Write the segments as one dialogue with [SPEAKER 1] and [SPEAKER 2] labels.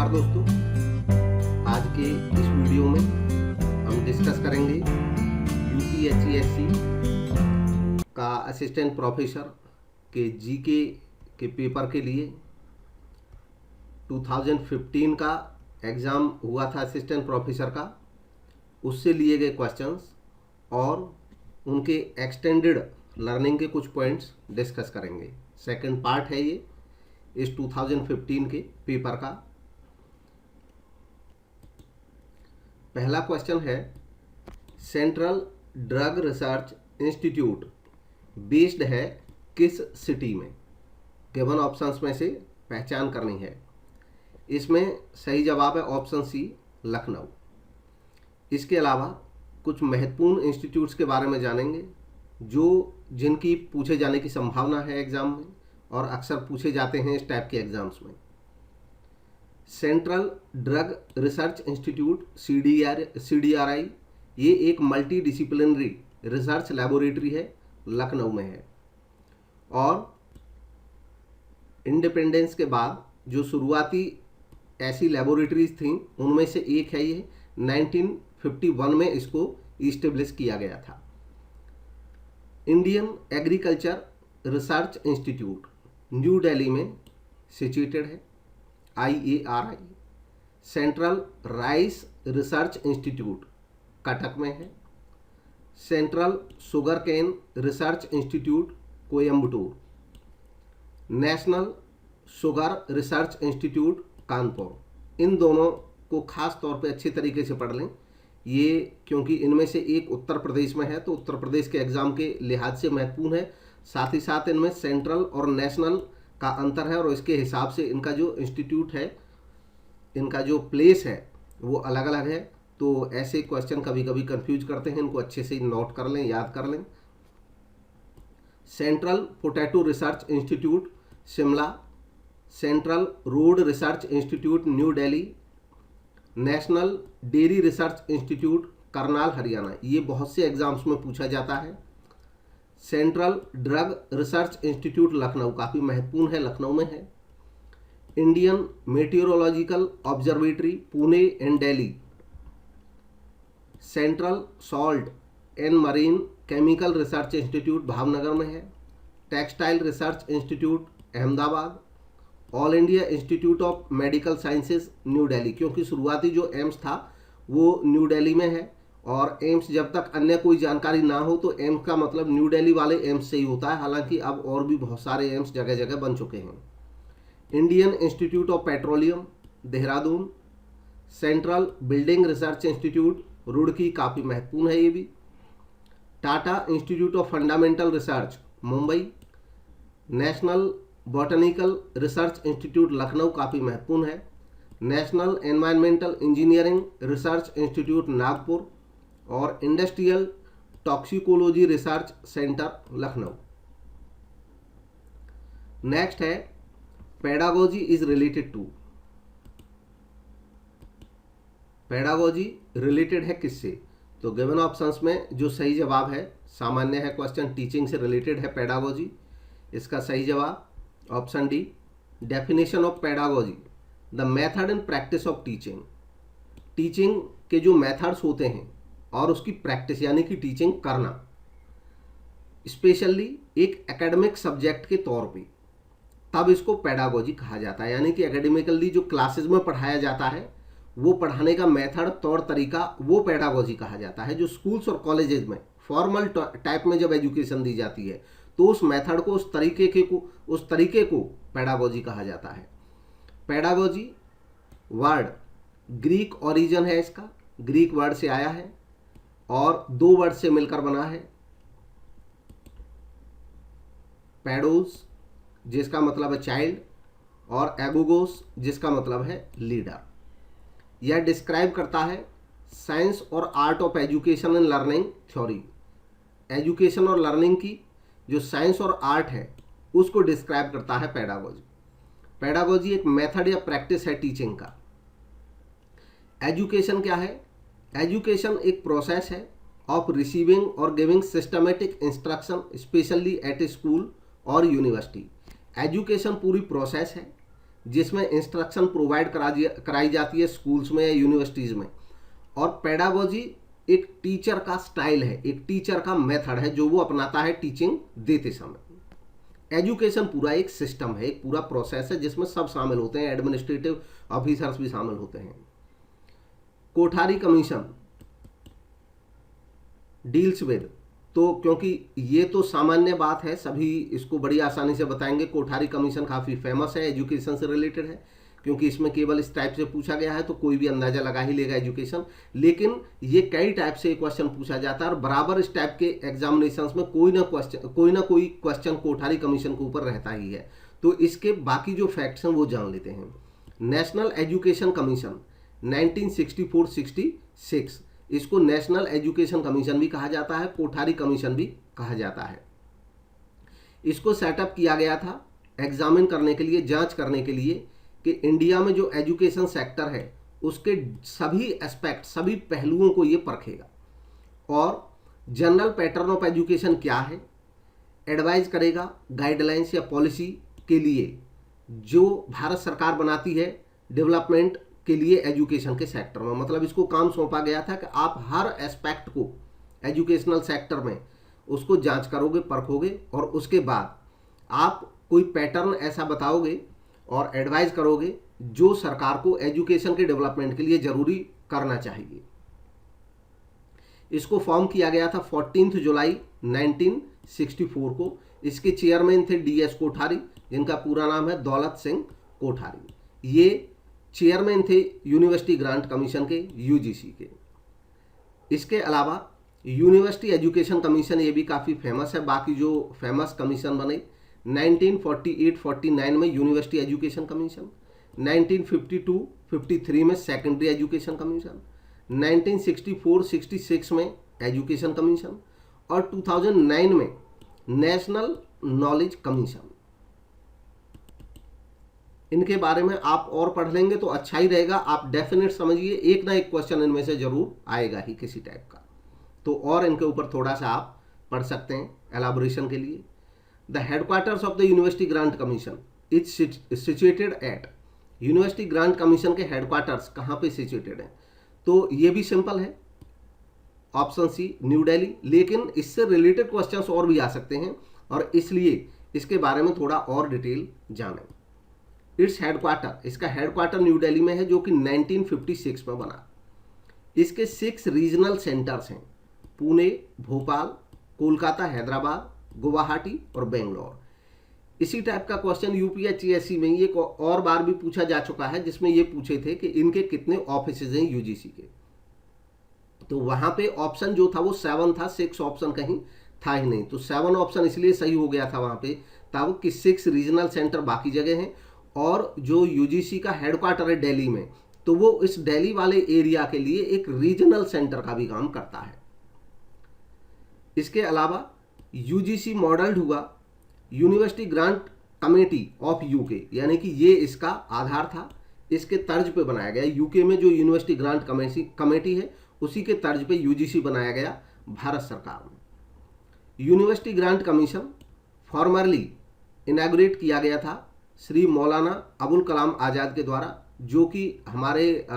[SPEAKER 1] नमस्कार दोस्तों, आज के इस वीडियो में हम डिस्कस करेंगे यूपीएससी का असिस्टेंट प्रोफेसर के जीके के पेपर के लिए 2015 का एग्ज़ाम हुआ था असिस्टेंट प्रोफेसर का, उससे लिए गए क्वेश्चंस और उनके एक्सटेंडेड लर्निंग के कुछ पॉइंट्स डिस्कस करेंगे। सेकंड पार्ट है ये इस 2015 के पेपर का। पहला क्वेश्चन है, central drug research institute based है किस सिटी में? गिवन ऑप्शंस में से पहचान करनी है। इसमें सही जवाब है ऑप्शन सी, लखनऊ। इसके अलावा कुछ महत्वपूर्ण इंस्टीट्यूट्स के बारे में जानेंगे जिनकी पूछे जाने की संभावना है एग्जाम में और अक्सर पूछे जाते हैं इस टाइप के एग्जाम्स में। Central drug research institute CDRI ये एक मल्टी डिसिप्लिनरी रिसर्च लैबोरेटरी है, लखनऊ में है। और इंडिपेंडेंस के बाद जो शुरुआती ऐसी लैबोरेटरीज थी उनमें से एक है ये। 1951 में इसको इस्टेब्लिश किया गया था। Indian agriculture research institute New Delhi में सिचुएटेड है, IARI। Central rice research institute Cuttack में है। Central sugar cane research institute Coimbatore. National sugar research institute Kanpur. इन दोनों को खास तौर पे अच्छे तरीके से पढ़ लें ये, क्योंकि इनमें से एक उत्तर प्रदेश में है तो उत्तर प्रदेश के एग्ज़ाम के लिहाज से महत्वपूर्ण है। साथ ही साथ इनमें सेंट्रल और नेशनल का अंतर है और इसके हिसाब से इनका जो इंस्टीट्यूट है, इनका जो प्लेस है वो अलग अलग है। तो ऐसे क्वेश्चन कभी कभी कंफ्यूज करते हैं, इनको अच्छे से नोट कर लें, याद कर लें। Central potato research institute Shimla. Central road research institute New Delhi. National dairy research institute Karnal Haryana. ये बहुत से एग्जाम्स में पूछा जाता है। Central drug research institute Lucknow काफ़ी महत्वपूर्ण है, लखनऊ में है। Indian meteorological observatory Pune and Delhi. Central salt and marine chemical research institute Bhavnagar में है। Textile research institute Ahmedabad. All India institute of medical sciences New Delhi, क्योंकि शुरुआती जो एम्स था वो न्यू दिल्ली में है और एम्स जब तक अन्य कोई जानकारी ना हो तो एम्स का मतलब न्यू दिल्ली वाले एम्स से ही होता है। हालांकि अब और भी बहुत सारे एम्स जगह जगह बन चुके हैं। Indian institute of petroleum Dehradun. Central building research institute Roorkee, काफ़ी महत्वपूर्ण है ये भी। Tata institute of fundamental research Mumbai. National botanical research institute Lucknow काफ़ी महत्वपूर्ण है। National environmental engineering research institute Nagpur और industrial toxicology research centre Lucknow. Next है, pedagogy is related to. Pedagogy related है किससे? तो गिवन ऑप्शंस में जो सही जवाब है, सामान्य है क्वेश्चन, टीचिंग से रिलेटेड है पेडागोजी। इसका सही जवाब option D. Definition of pedagogy, the method and practice of teaching. Teaching के जो मेथड्स होते हैं और उसकी प्रैक्टिस यानी कि टीचिंग करना, स्पेशली एक एकेडमिक सब्जेक्ट के तौर पे, तब इसको पेडागोजी कहा जाता है। यानी कि एकेडमिकली जो क्लासेस में पढ़ाया जाता है वो पढ़ाने का मेथड, तौर तरीका, वो पेडागोजी कहा जाता है। जो स्कूल्स और कॉलेजेस में फॉर्मल टाइप में जब एजुकेशन दी जाती है तो उस मेथड को, उस तरीके को पेडागोजी कहा जाता है। पेडागोजी वर्ड ग्रीक ओरिजिन है इसका, ग्रीक वर्ड से आया है और दो वर्ड से मिलकर बना है। पैडोस जिसका मतलब है चाइल्ड और एगोगोस जिसका मतलब है लीडर। यह डिस्क्राइब करता है साइंस और art of education and learning theory. Education और लर्निंग की जो साइंस और आर्ट है उसको डिस्क्राइब करता है पेडागोजी। पेडागोजी एक मेथड या प्रैक्टिस है टीचिंग का। एजुकेशन क्या है? एजुकेशन एक प्रोसेस है ऑफ रिसीविंग और giving systematic instruction specially at school और यूनिवर्सिटी। एजुकेशन पूरी प्रोसेस है जिसमें इंस्ट्रक्शन प्रोवाइड कराई जाती है स्कूल्स में या यूनिवर्सिटीज़ में। और पेडागोजी एक टीचर का स्टाइल है, एक टीचर का मेथड है जो वो अपनाता है टीचिंग देते समय। एजुकेशन पूरा एक सिस्टम है, एक पूरा प्रोसेस है जिसमें सब शामिल होते हैं, एडमिनिस्ट्रेटिव ऑफिसर्स भी शामिल होते हैं। कोठारी कमीशन डील्स विद, तो क्योंकि ये तो सामान्य बात है, सभी इसको बड़ी आसानी से बताएंगे। कोठारी कमीशन काफ़ी फेमस है, एजुकेशन से रिलेटेड है, क्योंकि इसमें केवल इस टाइप से पूछा गया है तो कोई भी अंदाजा लगा ही लेगा एजुकेशन। लेकिन ये कई टाइप से क्वेश्चन पूछा जाता है और बराबर इस टाइप के एग्जामिनेशंस में कोई ना कोई क्वेश्चन कोठारी कमीशन के ऊपर रहता ही है। तो इसके बाकी जो फैक्ट्स हैं वो जान लेते हैं। नेशनल एजुकेशन कमीशन 1964-66, इसको नेशनल एजुकेशन कमीशन भी कहा जाता है, कोठारी कमीशन भी कहा जाता है। इसको सेटअप किया गया था एग्जामिन करने के लिए, जांच करने के लिए कि इंडिया में जो एजुकेशन सेक्टर है उसके सभी एस्पेक्ट, सभी पहलुओं को ये परखेगा और जनरल पैटर्न ऑफ एजुकेशन क्या है एडवाइज करेगा, गाइडलाइंस या पॉलिसी के लिए जो भारत सरकार बनाती है डेवलपमेंट के लिए एजुकेशन के सेक्टर में। मतलब इसको काम सौंपा गया था कि आप हर एस्पेक्ट को एजुकेशनल सेक्टर में उसको जांच करोगे, परखोगे और उसके बाद आप कोई पैटर्न ऐसा बताओगे और एडवाइज करोगे जो सरकार को एजुकेशन के डेवलपमेंट के लिए जरूरी करना चाहिए। इसको फॉर्म किया गया था 14 जुलाई 1964 को। इसके चेयरमैन थे DS कोठारी, जिनका पूरा नाम है दौलत सिंह कोठारी। ये चेयरमैन थे यूनिवर्सिटी ग्रांट कमीशन के, UGC के। इसके अलावा यूनिवर्सिटी एजुकेशन कमीशन ये भी काफ़ी फेमस है। बाकी जो फेमस कमीशन बने 1948-49 में यूनिवर्सिटी एजुकेशन कमीशन, 1952-53 में सेकेंडरी एजुकेशन कमीशन, 1964-66 में एजुकेशन कमीशन और 2009 में नेशनल नॉलेज कमीशन। इनके बारे में आप और पढ़ लेंगे तो अच्छा ही रहेगा। आप डेफिनेट समझिए, एक ना एक क्वेश्चन इनमें से जरूर आएगा ही किसी टाइप का, तो और इनके ऊपर थोड़ा सा आप पढ़ सकते हैं एलाबोरेशन के लिए। The headquarters of the university grant commission is situated at, university grant commission के हेडक्वार्टर्स कहाँ पे सिचुएटेड हैं? तो ये भी सिंपल है, ऑप्शन सी न्यू दिल्ली। लेकिन इससे रिलेटेड क्वेश्चंस और भी आ सकते हैं और इसलिए इसके बारे में थोड़ा और डिटेल जानें। इट्स हेडक्वार्टर, इसका हेडक्वार्टर न्यू दिल्ली में है जो कि 1956 में बना। इसके 6 रीजनल सेंटर्स हैं, पुणे, भोपाल, कोलकाता, हैदराबाद, गुवाहाटी और बेंगलोर। इसी टाइप का क्वेश्चन UPSC में ये और बार भी पूछा जा चुका है, जिसमें ये पूछे थे कि इनके कितने ऑफिसेज हैं UGC के। तो वहां पे ऑप्शन जो था वो 7 था, 6 ऑप्शन कहीं था ही नहीं। तो 7 ऑप्शन इसलिए सही हो गया था वहां पे तब कि 6 रीजनल सेंटर बाकी जगह हैं और जो UGC का हेडक्वार्टर है दिल्ली में, तो वो इस दिल्ली वाले एरिया के लिए एक रीजनल सेंटर का भी काम करता है। इसके अलावा UGC मॉडल्ड हुआ university grant committee of UK, यानी कि ये इसका आधार था, इसके तर्ज पे बनाया गया। UK में जो यूनिवर्सिटी ग्रांट कमेटी है उसी के तर्ज पे UGC बनाया गया भारत सरकार में। University grant commission formerly inaugurate किया गया था श्री मौलाना अबुल कलाम आज़ाद के द्वारा, जो कि हमारे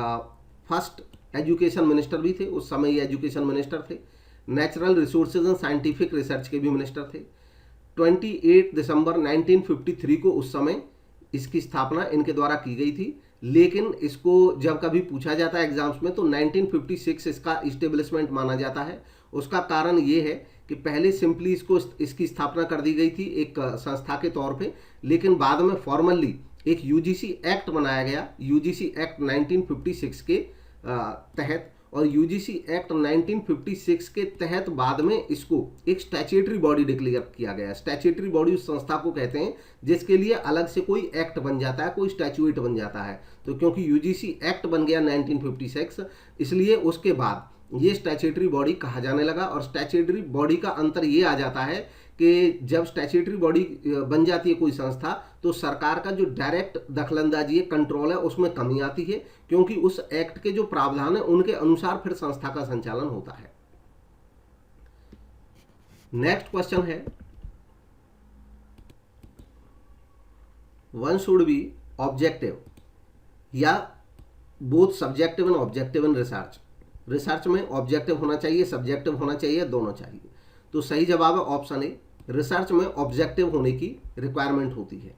[SPEAKER 1] फर्स्ट एजुकेशन मिनिस्टर भी थे। उस समय ये एजुकेशन मिनिस्टर थे, natural resources and scientific research के भी मिनिस्टर थे। 28 दिसंबर 1953 को उस समय इसकी स्थापना इनके द्वारा की गई थी। लेकिन इसको जब कभी पूछा जाता है एग्जाम्स में तो 1956 इसका इस्टेब्लिशमेंट माना जाता है। उसका कारण ये है कि पहले सिंपली इसकी स्थापना कर दी गई थी एक संस्था के तौर पे, लेकिन बाद में फॉर्मली एक UGC एक्ट बनाया गया, UGC एक्ट 1956 के तहत। और UGC एक्ट 1956 के तहत बाद में इसको एक स्टैट्यूटरी बॉडी डिक्लेयर किया गया। स्टैट्यूटरी बॉडी उस संस्था को कहते हैं जिसके लिए अलग से कोई एक्ट बन जाता है, कोई स्टैट्यूट बन जाता है। तो क्योंकि UGC एक्ट बन गया 1956, इसलिए उसके बाद ये स्टैट्यूटरी बॉडी कहा जाने लगा। और स्टैट्यूटरी बॉडी का अंतर ये आ जाता है कि जब स्टैट्यूटरी बॉडी बन जाती है कोई संस्था तो सरकार का जो डायरेक्ट दखलंदाजी है, कंट्रोल है, उसमें कमी आती है, क्योंकि उस एक्ट के जो प्रावधान है उनके अनुसार फिर संस्था का संचालन होता है। नेक्स्ट क्वेश्चन है, वन शुड बी ऑब्जेक्टिव या both subjective and objective in research. Research में ऑब्जेक्टिव होना चाहिए, सब्जेक्टिव होना चाहिए, दोनों चाहिए। तो सही जवाब है ऑप्शन ए, रिसर्च में ऑब्जेक्टिव होने की रिक्वायरमेंट होती है।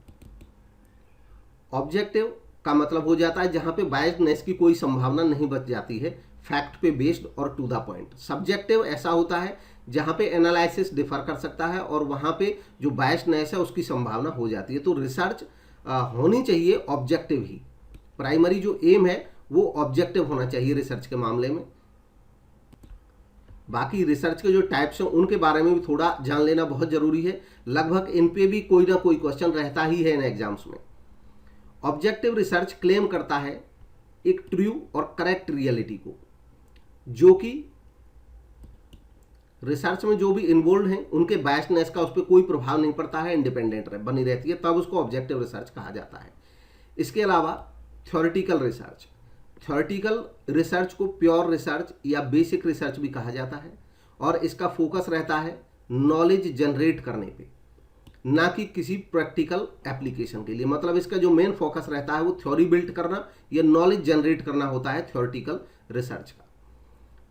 [SPEAKER 1] ऑब्जेक्टिव का मतलब हो जाता है जहां पे बायसनेस की कोई संभावना नहीं बच जाती है, फैक्ट पे बेस्ड और टू द पॉइंट। सब्जेक्टिव ऐसा होता है जहां पे एनालिसिस डिफर कर सकता है और वहां पे जो बायसनेस है उसकी संभावना हो जाती है। तो रिसर्च होनी चाहिए ऑब्जेक्टिव ही, प्राइमरी जो एम है वो ऑब्जेक्टिव होना चाहिए रिसर्च के मामले में। बाकी रिसर्च के जो टाइप्स हैं उनके बारे में भी थोड़ा जान लेना बहुत जरूरी है, लगभग इन पे भी कोई ना कोई क्वेश्चन रहता ही है इन एग्जाम्स में। ऑब्जेक्टिव रिसर्च क्लेम करता है एक ट्रू और करेक्ट रियलिटी को, जो कि रिसर्च में जो भी इन्वॉल्व हैं उनके बायसनेस का उस पर कोई प्रभाव नहीं पड़ता है, इंडिपेंडेंट बनी रहती है, तब उसको ऑब्जेक्टिव रिसर्च कहा जाता है। इसके अलावा थ्योरेटिकल रिसर्च, थ्योरेटिकल रिसर्च को प्योर रिसर्च या बेसिक रिसर्च भी कहा जाता है और इसका फोकस रहता है नॉलेज जनरेट करने पे, ना कि किसी प्रैक्टिकल एप्लीकेशन के लिए। मतलब इसका जो मेन फोकस रहता है वो थ्योरी बिल्ड करना या नॉलेज जनरेट करना होता है थ्योरेटिकल रिसर्च का।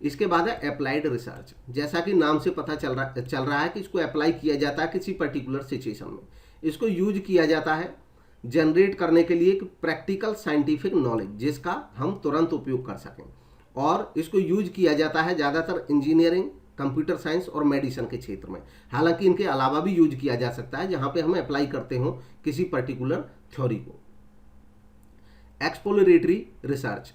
[SPEAKER 1] इसके बाद है अप्लाइड रिसर्च, जैसा कि नाम से पता चल रहा है कि इसको अप्लाई किया जाता है किसी पर्टिकुलर सिचुएशन में। इसको यूज किया जाता है जनरेट करने के लिए एक प्रैक्टिकल साइंटिफिक नॉलेज जिसका हम तुरंत उपयोग कर सकें, और इसको यूज किया जाता है ज़्यादातर इंजीनियरिंग, कंप्यूटर साइंस और मेडिसिन के क्षेत्र में। हालांकि इनके अलावा भी यूज किया जा सकता है जहां पे हम अप्लाई करते हो किसी पर्टिकुलर थ्योरी को। एक्सप्लोरेटरी रिसर्च,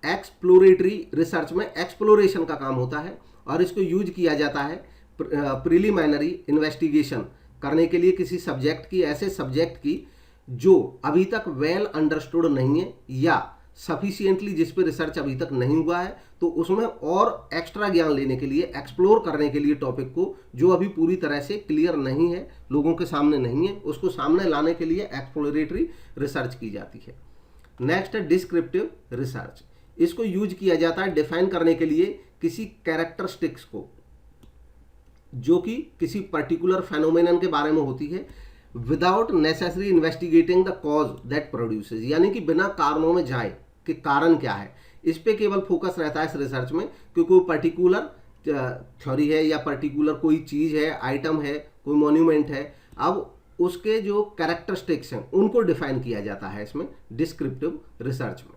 [SPEAKER 1] एक्सप्लोरेटरी रिसर्च में एक्सप्लोरेशन का काम होता है और इसको यूज किया जाता है प्रिलिमिनरी इन्वेस्टिगेशन करने के लिए किसी सब्जेक्ट की, ऐसे सब्जेक्ट की जो अभी तक वेल अंडरस्टूड नहीं है या सफिशिएंटली जिस पे रिसर्च अभी तक नहीं हुआ है, तो उसमें और एक्स्ट्रा ज्ञान लेने के लिए, एक्सप्लोर करने के लिए टॉपिक को, जो अभी पूरी तरह से क्लियर नहीं है, लोगों के सामने नहीं है, उसको सामने लाने के लिए एक्सप्लोरेटरी रिसर्च की जाती है। नेक्स्ट है डिस्क्रिप्टिव रिसर्च, इसको यूज किया जाता है डिफाइन करने के लिए किसी कैरेक्टरिस्टिक्स को जो कि किसी पर्टिकुलर फेनोमेनन के बारे में होती है, without necessary investigating the cause that produces, यानी कि बिना कारणों में जाए कि कारण क्या है, इस पे केवल फोकस रहता है इस रिसर्च में कि कोई पर्टिकुलर थ्योरी है या पर्टिकुलर कोई चीज है, आइटम है, कोई मॉन्यूमेंट है, अब उसके जो कैरेक्टरिस्टिक्स हैं उनको डिफाइन किया जाता है इसमें डिस्क्रिप्टिव रिसर्च में।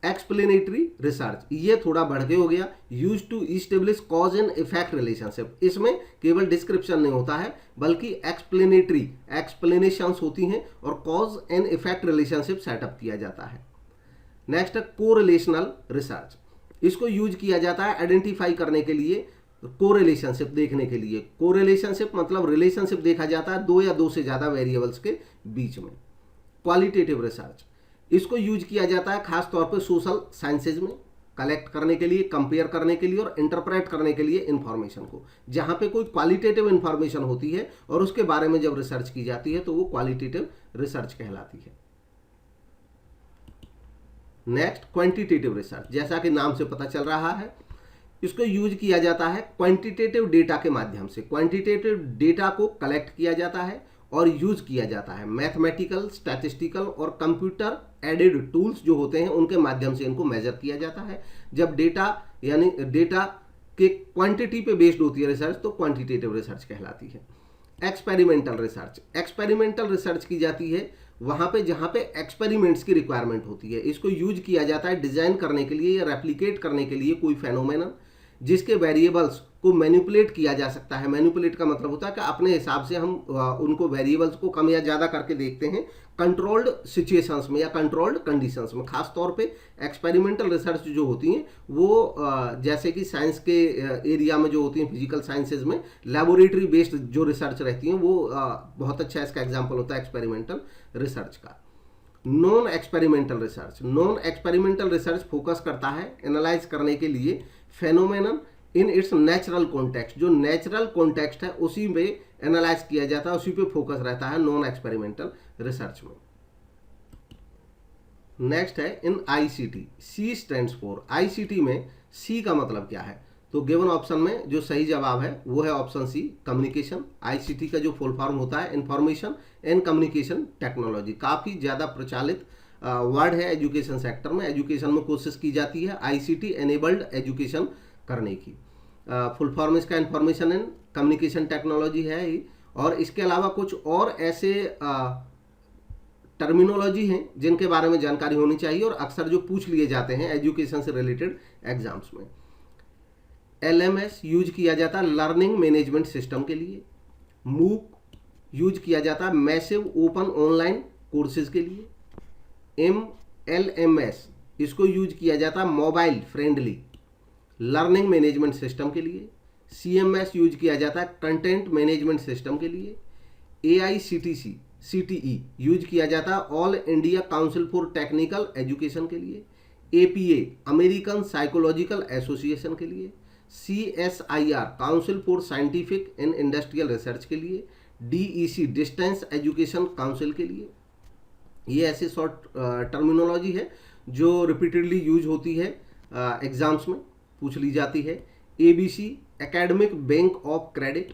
[SPEAKER 1] एक्सप्लेनेटरी रिसर्च, ये थोड़ा बढ़ के हो गया, use to establish cause and effect relationship. इसमें केवल डिस्क्रिप्शन नहीं होता है बल्कि एक्सप्लेनेटरी एक्सप्लेनेशंस होती हैं और cause and effect relationship setup किया जाता है। नेक्स्ट है कोरिलेशनल रिसर्च, इसको यूज किया जाता है आइडेंटिफाई करने के लिए, कोरिलेशनशिप देखने के लिए। कोरिलेशनशिप मतलब रिलेशनशिप देखा जाता है दो या दो से ज्यादा वेरिएबल्स के बीच में। क्वालिटेटिव रिसर्च, इसको यूज किया जाता है खास तौर पर सोशल साइंसेज में, कलेक्ट करने के लिए, कंपेयर करने के लिए और इंटरप्रेट करने के लिए इंफॉर्मेशन को। जहां पे कोई क्वालिटेटिव इंफॉर्मेशन होती है और उसके बारे में जब रिसर्च की जाती है तो वो क्वालिटेटिव रिसर्च कहलाती है। नेक्स्ट क्वांटिटेटिव रिसर्च, जैसा कि नाम से पता चल रहा है, इसको यूज किया जाता है क्वांटिटेटिव डेटा के माध्यम से। क्वांटिटेटिव डेटा को कलेक्ट किया जाता है और यूज किया जाता है मैथमेटिकल, स्टैटिस्टिकल और कंप्यूटर एडेड टूल्स जो होते हैं उनके माध्यम से इनको मेजर किया जाता है। जब डेटा यानी डेटा के क्वांटिटी पे बेस्ड होती है रिसर्च तो क्वांटिटेटिव रिसर्च कहलाती है। एक्सपेरिमेंटल रिसर्च, एक्सपेरिमेंटल रिसर्च की जाती है वहां पे जहां पे एक्सपेरिमेंट्स की रिक्वायरमेंट होती है। इसको यूज किया जाता है डिजाइन करने के लिए या रेप्लिकेट करने के लिए कोई फेनोमेनन जिसके वेरिएबल्स को मैनिपुलेट किया जा सकता है। मैनिपुलेट का मतलब होता है कि अपने हिसाब से हम उनको वेरिएबल्स को कम या ज़्यादा करके देखते हैं कंट्रोल्ड सिचुएशंस में या कंट्रोल्ड कंडीशंस में। खास तौर पे एक्सपेरिमेंटल रिसर्च जो होती हैं वो जैसे कि साइंस के एरिया में जो होती हैं, फिजिकल साइंसेज में लेबोरेटरी बेस्ड जो रिसर्च रहती हैं वो बहुत अच्छा इसका एग्जाम्पल होता है एक्सपेरिमेंटल रिसर्च का। Non experimental research, non experimental research focus करता है एनालाइज करने के लिए phenomenon in its natural context, जो नेचुरल कॉन्टेक्स्ट है उसी में एनालाइज किया जाता है, उसी पे फोकस रहता है नॉन एक्सपेरिमेंटल रिसर्च में। नेक्स्ट है in ICT, C stands for, ICT में सी का मतलब क्या है, तो गिवन ऑप्शन में जो सही जवाब है वो है ऑप्शन सी कम्युनिकेशन। आईसीटी का जो फुल फॉर्म होता है इंफॉर्मेशन एंड कम्युनिकेशन टेक्नोलॉजी, काफ़ी ज़्यादा प्रचलित वर्ड है एजुकेशन सेक्टर में। एजुकेशन में कोशिश की जाती है आईसीटी एनेबल्ड एजुकेशन करने की। फुल फॉर्म इसका इंफॉर्मेशन एंड कम्युनिकेशन टेक्नोलॉजी है ही। और इसके अलावा कुछ और ऐसे टर्मिनोलॉजी हैं जिनके बारे में जानकारी होनी चाहिए और अक्सर जो पूछ लिए जाते हैं एजुकेशन से रिलेटेड एग्जाम्स में। एलएमएस यूज किया जाता है लर्निंग मैनेजमेंट सिस्टम के लिए। मूक यूज किया जाता है मैसिव ओपन ऑनलाइन कोर्सेज के लिए। एमएलएमएस इसको यूज किया जाता है mobile friendly learning management system के लिए। सीएमएस यूज किया जाता है कंटेंट मैनेजमेंट सिस्टम के लिए। एआईसीटीई यूज किया जाता है all India council for technical education के लिए। एपीए अमेरिकन साइकोलॉजिकल एसोसिएशन के लिए। CSIR council for scientific and industrial research के लिए। DEC डिस्टेंस एजुकेशन काउंसिल के लिए। ये ऐसी शॉर्ट टर्मिनोलॉजी है जो रिपीटेडली यूज होती है एग्जाम्स में, पूछ ली जाती है। ABC academic bank of credit.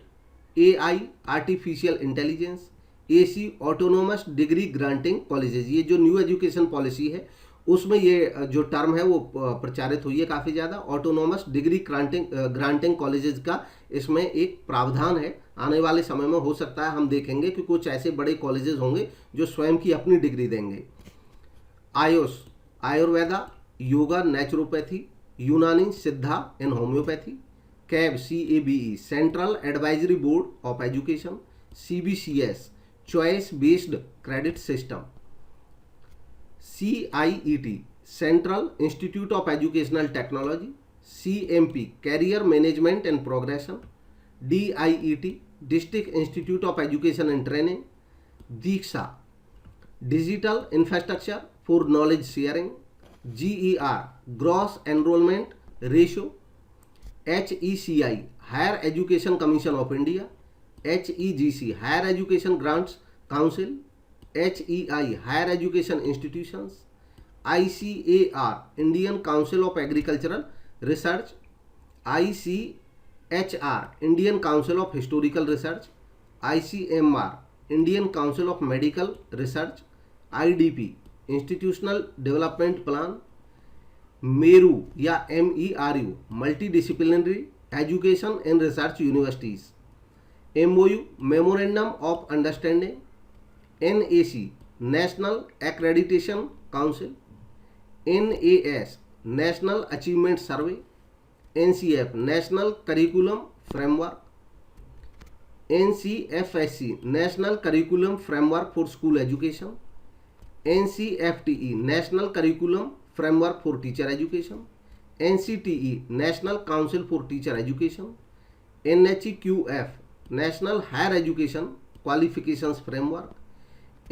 [SPEAKER 1] AI artificial intelligence. AC autonomous degree granting colleges, ये जो न्यू एजुकेशन पॉलिसी है उसमें ये जो टर्म है वो प्रचारित हुई है काफ़ी ज़्यादा। ऑटोनोमस डिग्री ग्रांटिंग कॉलेजेस का इसमें एक प्रावधान है। आने वाले समय में हो सकता है हम देखेंगे कि कुछ ऐसे बड़े कॉलेजेस होंगे जो स्वयं की अपनी डिग्री देंगे। Ayush Ayurveda, yoga naturopathy, Unani Siddha and homoeopathy. CABE CABE central advisory board of education. CBCS choice based credit system. CIET central institute of educational technology. CMP career management and progression. DIET district institute of education and training. DIKSHA digital infrastructure for knowledge sharing. GER gross enrolment ratio. HECI higher education commission of India. HEGC higher education grants council. HEI higher education institutions. ICAR Indian council of agricultural research. ICHR Indian council of historical research. ICMR Indian council of medical research. IDP institutional development plan. MERU या MERU multi disciplinary education and research universities. MOU memorandum of understanding. NAC national accreditation council. NAS national achievement survey. NCF national curriculum framework. NCFSC national curriculum framework for school education. NCFTE national curriculum framework for teacher education. NCTE national council for teacher education. NHEQF national higher education qualifications framework.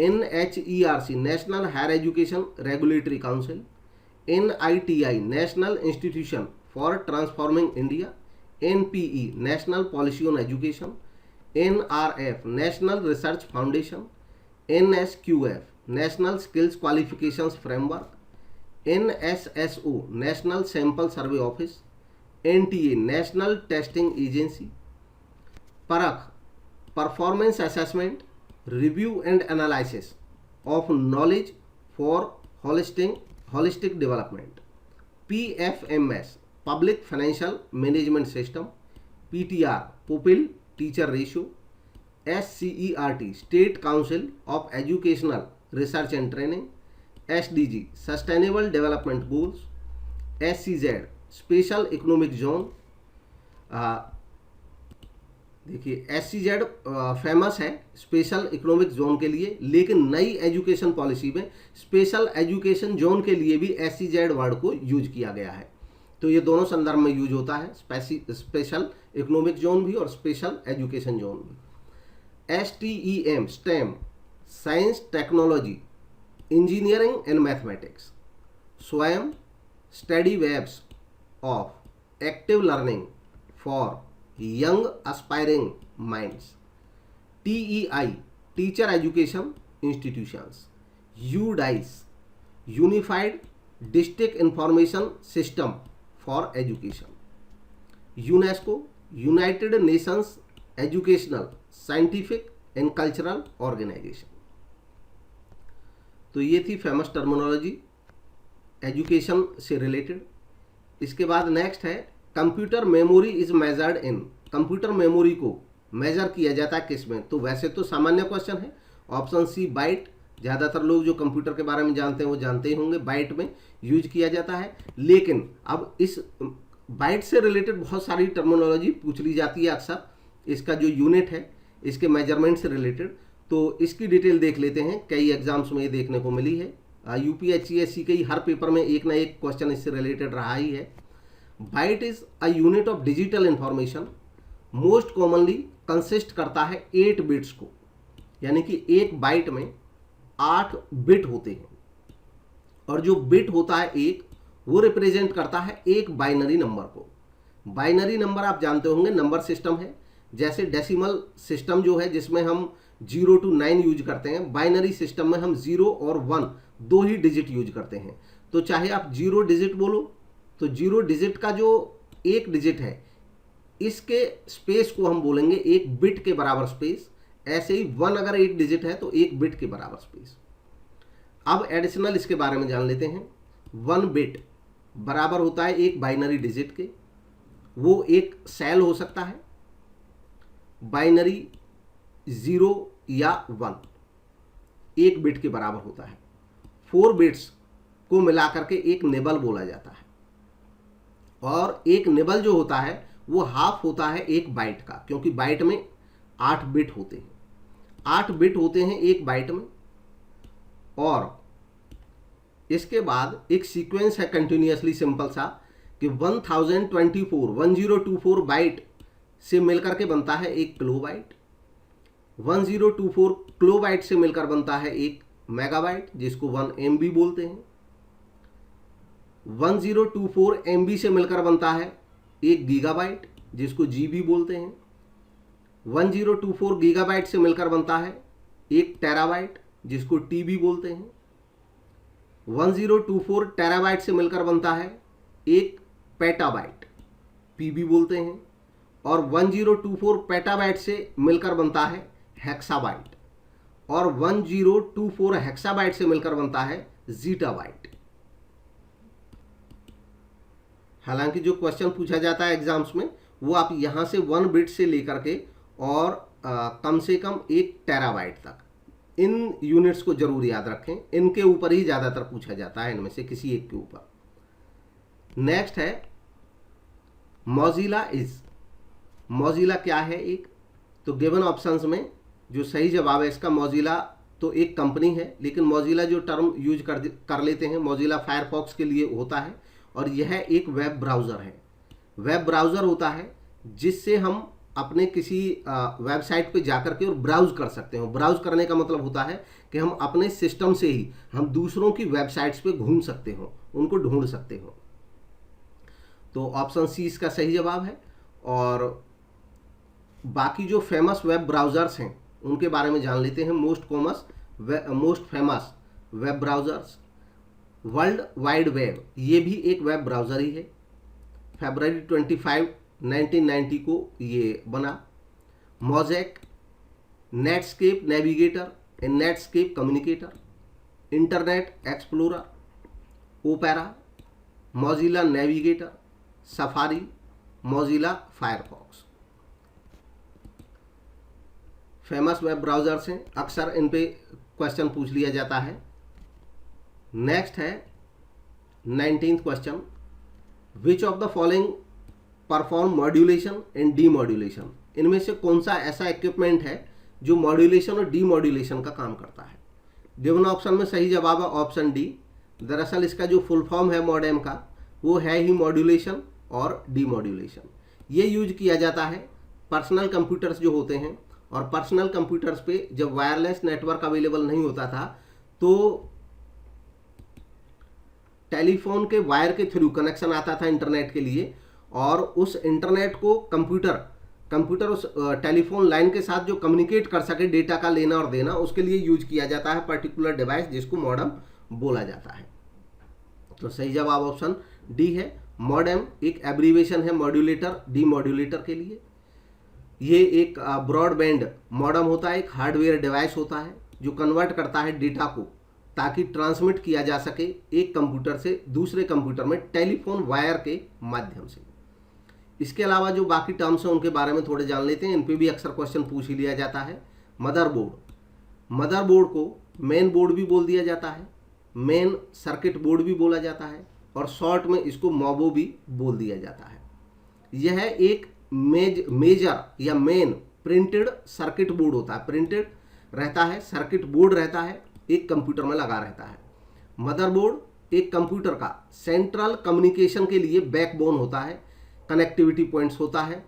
[SPEAKER 1] NHERC national higher education regulatory council. NITI national institution for transforming India. NPE national policy on education. NRF national research foundation. NSQF national skills qualifications framework. NSSO national sample survey office. NTA national testing agency. Parakh performance assessment review and analysis of knowledge for holistic development. PFMS public financial management system. PTR pupil teacher ratio. SCERT state council of educational research and training. SDG sustainable development goals. SCZ special economic zone. देखिए SCZ famous है special economic zone के लिए, लेकिन नई education policy में special education zone के लिए भी SCZ वर्ड को यूज किया गया है। तो ये दोनों संदर्भ में यूज होता है, स्पेशल इकोनॉमिक जोन भी और स्पेशल एजुकेशन जोन भी। STEM STEM science technology engineering and mathematics. स्वयं study webs of active learning for young aspiring minds. TEI teacher education institutions. UDICE unified district information system for education. UNESCO, united nations educational, scientific and cultural organisation. तो ये थी famous terminology education से रिलेटेड। इसके बाद next है computer memory is measured in. Computer memory को measure किया जाता है किस में? तो वैसे तो सामान्य क्वेश्चन है, ऑप्शन सी बाइट। ज़्यादातर लोग जो कंप्यूटर के बारे में जानते हैं वो जानते ही होंगे, बाइट में यूज किया जाता है। लेकिन अब इस बाइट से रिलेटेड बहुत सारी टर्मिनोलॉजी पूछ ली जाती है अक्सर, इसका जो यूनिट है इसके मेजरमेंट से रिलेटेड। तो इसकी डिटेल देख लेते हैं, कई एग्जाम्स में ये देखने को मिली है। यूपीएससी के हर पेपर में एक ना एक क्वेश्चन इससे रिलेटेड रहा ही है। Byte is a unit of digital information, most commonly consist करता है 8 बिट्स को, यानी कि एक बाइट में 8 बिट होते हैं। और जो बिट होता है एक, वो रिप्रेजेंट करता है एक बाइनरी नंबर को। बाइनरी नंबर आप जानते होंगे नंबर सिस्टम है, जैसे डेसिमल सिस्टम जो है जिसमें हम 0 to 9 यूज करते हैं, बाइनरी सिस्टम में हम 0 और 1 दो ही डिजिट यूज करते हैं। तो चाहे आप 0 डिजिट बोलो, तो 0 डिजिट का जो एक डिजिट है इसके स्पेस को हम बोलेंगे एक बिट के बराबर स्पेस। ऐसे ही 1 अगर एक डिजिट है तो एक बिट के बराबर स्पेस। अब एडिशनल इसके बारे में जान लेते हैं। 1 बिट बराबर होता है एक बाइनरी डिजिट के, वो एक सेल हो सकता है, बाइनरी 0 या 1 एक बिट के बराबर होता है। 4 बिट्स को मिलाकर के एक निबल बोला जाता है, और एक निबल जो होता है वो हाफ होता है एक बाइट का, क्योंकि बाइट में 8 बिट होते हैं। 8 बिट होते हैं एक बाइट में। और इसके बाद एक सीक्वेंस है कंटिन्यूअसली सिंपल सा कि 1024 बाइट से मिलकर के बनता है एक किलोबाइट। 1024 किलोबाइट से मिलकर बनता है एक मेगाबाइट, जिसको 1 MB बोलते हैं। 1024 MB से मिलकर बनता है एक गीगाबाइट, जिसको GB बोलते हैं। 1024 गीगाबाइट से मिलकर बनता है एक टेराबाइट, जिसको TB बोलते हैं। 1024 टेराबाइट से मिलकर बनता है एक पेटाबाइट, PB बोलते हैं। और 1024 पेटाबाइट से मिलकर बनता है हेक्साबाइट, और 1024 हेक्साबाइट से मिलकर बनता है जीटाबाइट। हालांकि जो क्वेश्चन पूछा जाता है एग्जाम्स में वो आप यहाँ से 1 बिट से लेकर के और कम से कम 1 टेराबाइट तक, इन यूनिट्स को जरूर याद रखें। इनके ऊपर ही ज़्यादातर पूछा जाता है, इनमें से किसी एक के ऊपर। नेक्स्ट है मॉजिला इज। मॉजिला क्या है एक? तो गिवन ऑप्शंस में जो सही जवाब है इसका, मॉजिला तो एक कंपनी है, लेकिन मॉजिला जो टर्म यूज कर लेते हैं मॉजिला फायरफॉक्स के लिए होता है, और यह एक वेब ब्राउज़र है। वेब ब्राउज़र होता है जिससे हम अपने किसी वेबसाइट पे जाकर के और ब्राउज कर सकते हो। ब्राउज करने का मतलब होता है कि हम अपने सिस्टम से ही हम दूसरों की वेबसाइट्स पे घूम सकते हो, उनको ढूंढ सकते हो। तो ऑप्शन सी इसका सही जवाब है। और बाकी जो फेमस वेब ब्राउज़र्स हैं उनके बारे में जान लेते हैं। Most famous web browsers, world wide web, ये भी एक वेब ब्राउज़र ही है। फरवरी 25, 1990 को ये बना। Mosaic, Netscape navigator and Netscape communicator, internet explorer, opera, Mozilla navigator, safari, Mozilla Firefox. Famous web browsers हैं, अक्सर इन पे क्वेश्चन पूछ लिया जाता है। नेक्स्ट है 19th question, which of the following perform modulation and demodulation. इनमें से कौन सा ऐसा इक्विपमेंट है जो मॉड्यूलेशन और डीमॉड्यूलेशन का काम करता है? गिवन ऑप्शन में सही जवाब है ऑप्शन डी। दरअसल इसका जो फुल फॉर्म है मॉडेम का वो है ही मॉड्यूलेशन और डीमॉड्यूलेशन। ये यूज किया जाता है पर्सनल कंप्यूटर्स जो होते हैं, और पर्सनल कंप्यूटर्स पे जब वायरलेस नेटवर्क अवेलेबल नहीं होता था तो टेलीफोन के वायर के थ्रू कनेक्शन आता था इंटरनेट के लिए, और उस इंटरनेट को कंप्यूटर उस टेलीफोन लाइन के साथ जो कम्युनिकेट कर सके डेटा का लेना और देना, उसके लिए यूज किया जाता है पर्टिकुलर डिवाइस जिसको मॉडेम बोला जाता है। तो सही जवाब ऑप्शन डी है। मॉडेम एक एब्रीवेशन है मॉड्यूलेटर डीमॉड्यूलेटर के लिए। ये एक ब्रॉडबैंड मॉडेम होता है, एक हार्डवेयर डिवाइस होता है जो कन्वर्ट करता है डेटा को ताकि ट्रांसमिट किया जा सके एक कंप्यूटर से दूसरे कंप्यूटर में टेलीफोन वायर के माध्यम से। इसके अलावा जो बाकी टर्म्स हैं उनके बारे में थोड़े जान लेते हैं, इन पे भी अक्सर क्वेश्चन पूछ ही लिया जाता है। मदरबोर्ड को मेन बोर्ड भी बोल दिया जाता है, मेन सर्किट बोर्ड भी बोला जाता है और शॉर्ट में इसको मॉबो भी बोल दिया जाता है। यह एक मेजर या मेन प्रिंटेड सर्किट बोर्ड होता है, प्रिंटेड रहता है, सर्किट बोर्ड रहता है, एक कंप्यूटर में लगा रहता है। मदरबोर्ड एक कंप्यूटर का सेंट्रल कम्युनिकेशन के लिए बैकबोन होता है, कनेक्टिविटी पॉइंट्स होता है,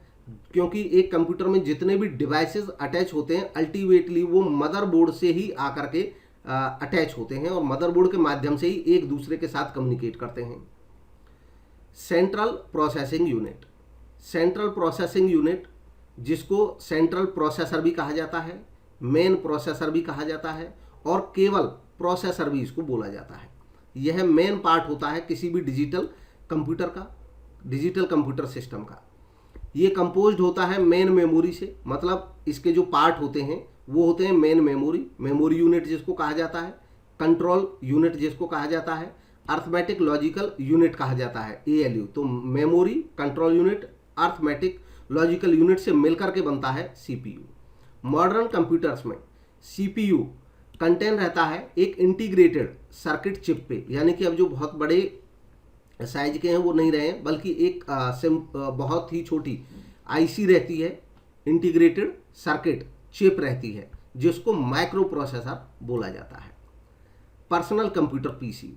[SPEAKER 1] क्योंकि एक कंप्यूटर में जितने भी डिवाइसेस अटैच होते हैं अल्टीमेटली वो मदरबोर्ड से ही आकर के अटैच होते हैं और मदरबोर्ड के माध्यम से ही एक दूसरे के साथ कम्युनिकेट करते हैं। सेंट्रल प्रोसेसिंग यूनिट जिसको सेंट्रल प्रोसेसर भी कहा जाता है, मेन प्रोसेसर भी कहा जाता है और केवल प्रोसेसर भी इसको बोला जाता है। यह मेन पार्ट होता है किसी भी डिजिटल कंप्यूटर सिस्टम का। ये कंपोज्ड होता है मेन मेमोरी से, मतलब इसके जो पार्ट होते हैं वो होते हैं मेन मेमोरी यूनिट जिसको कहा जाता है, कंट्रोल यूनिट जिसको कहा जाता है, अर्थमेटिक लॉजिकल यूनिट कहा जाता है ALU। तो memory, control unit, arithmetic logical unit से मिलकर के बनता है CPU। मॉडर्न कंप्यूटर्स में CPU कंटेन रहता है एक इंटीग्रेटेड सर्किट चिप पे, यानी कि अब जो बहुत बड़े साइज के हैं वो नहीं रहे हैं, बल्कि एक बहुत ही छोटी IC रहती है, इंटीग्रेटेड सर्किट चिप रहती है जिसको माइक्रो प्रोसेसर बोला जाता है। Personal computer PC,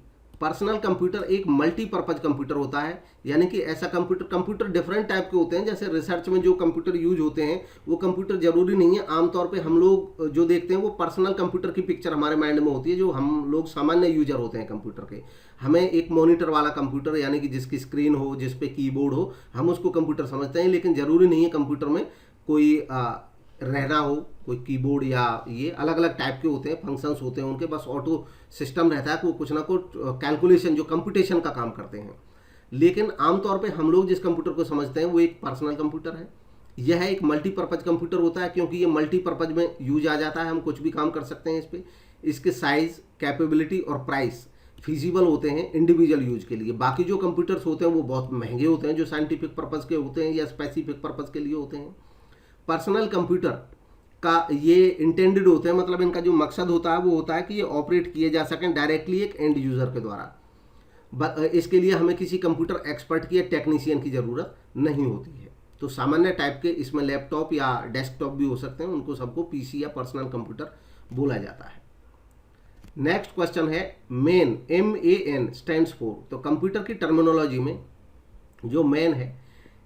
[SPEAKER 1] personal computer एक मल्टीपर्पज कंप्यूटर होता है, यानी कि ऐसा कंप्यूटर डिफरेंट टाइप के होते हैं। जैसे रिसर्च में जो कंप्यूटर यूज होते हैं वो कंप्यूटर जरूरी नहीं है, आमतौर पे हम लोग जो देखते हैं वो पर्सनल कंप्यूटर की पिक्चर हमारे माइंड में होती है। जो हम लोग सामान्य यूजर होते हैं कंप्यूटर के, हमें एक मॉनिटर वाला कंप्यूटर यानी कि जिसकी स्क्रीन हो, जिस पे कीबोर्ड हो, हम उसको कंप्यूटर समझते हैं। लेकिन जरूरी नहीं है कंप्यूटर में कोई रहना हो, कोई कीबोर्ड या ये अलग अलग टाइप के होते हैं, फंक्शंस होते हैं उनके, बस ऑटो सिस्टम रहता है कि वो कुछ ना कुछ कैलकुलेशन जो कंप्यूटेशन का काम करते हैं। लेकिन आमतौर पे हम लोग जिस कंप्यूटर को समझते हैं वो एक पर्सनल कंप्यूटर है। यह एक मल्टीपर्पज कंप्यूटर होता है क्योंकि ये मल्टीपर्पज में यूज आ जाता है, हम कुछ भी काम कर सकते हैं इस पर। इसके साइज, कैपेबिलिटी और प्राइस फिजिबल होते हैं इंडिविजुअल यूज के लिए। बाकी जो कंप्यूटर्स होते हैं वो बहुत महंगे होते हैं जो साइंटिफिक पर्पज़ के होते हैं या स्पेसिफिक पर्पज़ के लिए होते हैं। पर्सनल कंप्यूटर का ये इंटेंडेड होते हैं, मतलब इनका जो मकसद होता है वो होता है कि ये ऑपरेट किए जा सकें डायरेक्टली एक एंड यूज़र के द्वारा। इसके लिए हमें किसी कंप्यूटर एक्सपर्ट की या टेक्नीशियन की ज़रूरत नहीं होती है। तो सामान्य टाइप के इसमें लैपटॉप या डेस्कटॉप भी हो सकते हैं, उनको सबको PC या पर्सनल कंप्यूटर बोला जाता है। नेक्स्ट क्वेश्चन है मेन, MAN स्टैंड्स फॉर। तो कंप्यूटर की टर्मिनोलॉजी में जो मेन है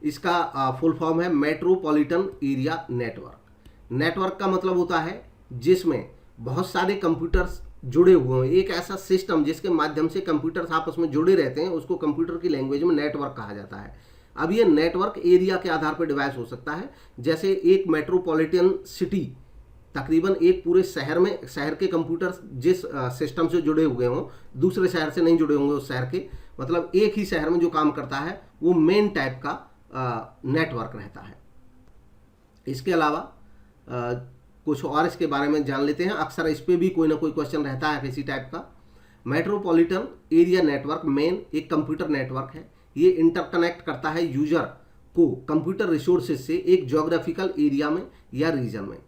[SPEAKER 1] इसका फुल फॉर्म है मेट्रोपॉलिटन एरिया नेटवर्क। नेटवर्क का मतलब होता है जिसमें बहुत सारे कंप्यूटर्स जुड़े हुए हैं, एक ऐसा सिस्टम जिसके माध्यम से कंप्यूटर्स आपस में जुड़े रहते हैं, उसको कंप्यूटर की लैंग्वेज में नेटवर्क कहा जाता है। अब ये नेटवर्क एरिया के आधार पर डिवाइस हो सकता है, जैसे एक मेट्रोपॉलिटन सिटी तकरीबन एक पूरे शहर में, शहर के कंप्यूटर्स जिस सिस्टम से जुड़े हुए हों, दूसरे शहर से नहीं जुड़े होंगे उस शहर के, मतलब एक ही शहर में जो काम करता है वो मेन टाइप का नेटवर्क रहता है। इसके अलावा कुछ और इसके बारे में जान लेते हैं, अक्सर इस पे भी कोई ना कोई क्वेश्चन रहता है किसी टाइप का। मेट्रोपॉलिटन एरिया नेटवर्क मेन एक कंप्यूटर नेटवर्क है। ये इंटरकनेक्ट करता है यूजर को कंप्यूटर रिसोर्सेज से एक ज्योग्राफिकल एरिया में या रीजन में।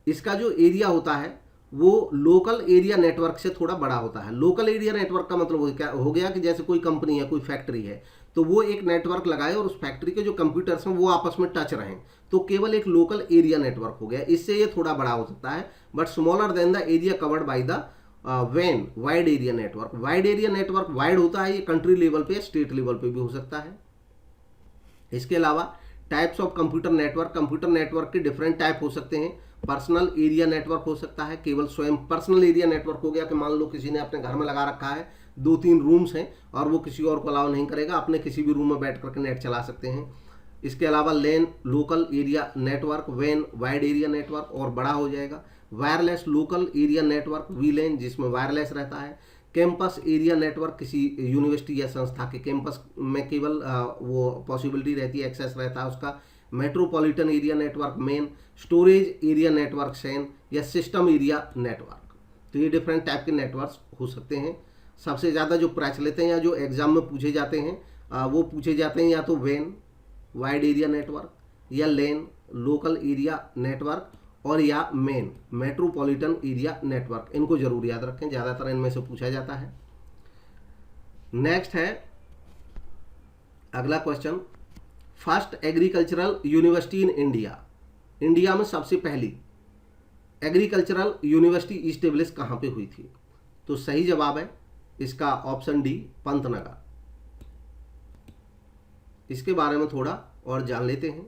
[SPEAKER 1] इसका जो एरिया होता है वो लोकल एरिया नेटवर्क से थोड़ा बड़ा होता है। लोकल एरिया नेटवर्क का मतलब क्या हो गया कि जैसे कोई कंपनी है, कोई फैक्ट्री है, तो वो एक नेटवर्क लगाए और उस फैक्ट्री के जो कंप्यूटर्स हैं वो आपस में टच रहें, तो केवल एक लोकल एरिया नेटवर्क हो गया। इससे ये थोड़ा बड़ा हो सकता है, but smaller than the area covered by the वैन wide area network. Wide area network wide होता है, ये कंट्री लेवल पे या स्टेट लेवल पे भी हो सकता है। इसके अलावा टाइप्स ऑफ कंप्यूटर नेटवर्क के डिफरेंट टाइप हो सकते हैं। पर्सनल एरिया नेटवर्क हो सकता है, केवल स्वयं पर्सनल एरिया नेटवर्क हो गया कि मान लो किसी ने अपने घर में लगा रखा है, 2-3 रूम्स हैं और वो किसी और को अलाउ नहीं करेगा, अपने किसी भी रूम में बैठ करके नेट चला सकते हैं। इसके अलावा लेन लोकल एरिया नेटवर्क, वैन वाइड एरिया नेटवर्क और बड़ा हो जाएगा। Wireless local area network VLAN जिसमें वायरलेस रहता है। कैंपस एरिया नेटवर्क, किसी यूनिवर्सिटी या संस्था के कैंपस में केवल वो पॉसिबिलिटी रहती है, एक्सेस रहता है उसका। Metropolitan area network main, storage area network Sen, या सिस्टम एरिया नेटवर्क। तो ये डिफरेंट टाइप के नेटवर्क हो सकते हैं। सबसे ज़्यादा जो प्रचलित हैं या जो एग्जाम में पूछे जाते हैं वो पूछे जाते हैं या तो वैन वाइड एरिया नेटवर्क, या लेन लोकल एरिया नेटवर्क, और या मेन मेट्रोपॉलिटन एरिया नेटवर्क। इनको जरूर याद रखें, ज़्यादातर इनमें से पूछा जाता है। नेक्स्ट है अगला question, first agricultural university in India. India में सबसे पहली एग्रीकल्चरल यूनिवर्सिटी इस्टेब्लिश कहाँ पे हुई थी? तो सही जवाब है इसका ऑप्शन डी, पंतनगर। इसके बारे में थोड़ा और जान लेते हैं।